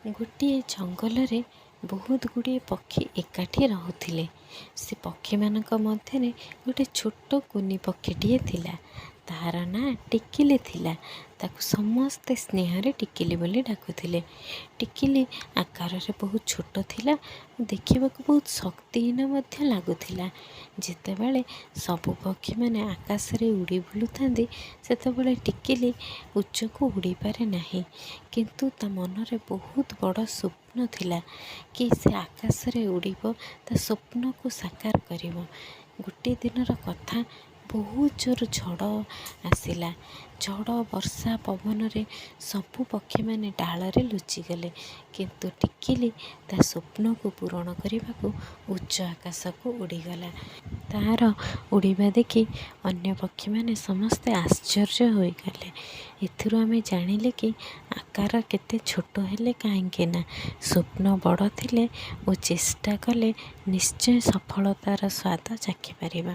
ଗୋଟିଏ ଜଙ୍ଗଲରେ ବହୁତ ଗୁଡ଼ିଏ ପକ୍ଷୀ ଏକାଠି ରହୁଥିଲେ। ସେ ପକ୍ଷୀମାନଙ୍କ ମଧ୍ୟରେ ଗୋଟେ ଛୋଟ କୁନି ପକ୍ଷୀଟିଏ ଥିଲା। ତାହାର ନାଁ ଟିକିଲି ଥିଲା। ତାକୁ ସମସ୍ତେ ସ୍ନେହରେ ଟିକିଲି ବୋଲି ଡାକୁଥିଲେ। ଟିକିଲି ଆକାରରେ ବହୁତ ଛୋଟ ଥିଲା ଓ ଦେଖିବାକୁ ବହୁତ ଶକ୍ତିହୀନ ମଧ୍ୟ ଲାଗୁଥିଲା। ଯେତେବେଳେ ସବୁ ପକ୍ଷୀମାନେ ଆକାଶରେ ଉଡ଼ି ବୁଲୁଥାନ୍ତି ସେତେବେଳେ ଟିକିଲି ଉଚ୍ଚକୁ ଉଡ଼ିପାରେ ନାହିଁ। କିନ୍ତୁ ତା ମନରେ ବହୁତ ବଡ଼ ସ୍ୱପ୍ନ ଥିଲା କି ସେ ଆକାଶରେ ଉଡ଼ିବ, ତା ସ୍ୱପ୍ନକୁ ସାକାର କରିବ। ଗୋଟିଏ ଦିନର କଥା, ବହୁତ ଜୋର ଝଡ଼ ଆସିଲା। ଝଡ଼ ବର୍ଷା ପବନରେ ସବୁ ପକ୍ଷୀମାନେ ଡାଳରେ ଲୁଚିଗଲେ। କିନ୍ତୁ ଟିକିଲି ତା ସ୍ୱପ୍ନକୁ ପୂରଣ କରିବାକୁ ଉଚ୍ଚ ଆକାଶକୁ ଉଡ଼ିଗଲା। ତାହାର ଉଡ଼ିବା ଦେଖି ଅନ୍ୟ ପକ୍ଷୀମାନେ ସମସ୍ତେ ଆଶ୍ଚର୍ଯ୍ୟ ହୋଇଗଲେ। ଏଥିରୁ ଆମେ ଜାଣିଲେ କି ଆକାର କେତେ ଛୋଟ ହେଲେ କାହିଁକି ନା ସ୍ୱପ୍ନ ବଡ଼ ଥିଲେ ଓ ଚେଷ୍ଟା କଲେ ନିଶ୍ଚୟ ସଫଳତାର ସ୍ୱାଦ ଚାଖିପାରିବା।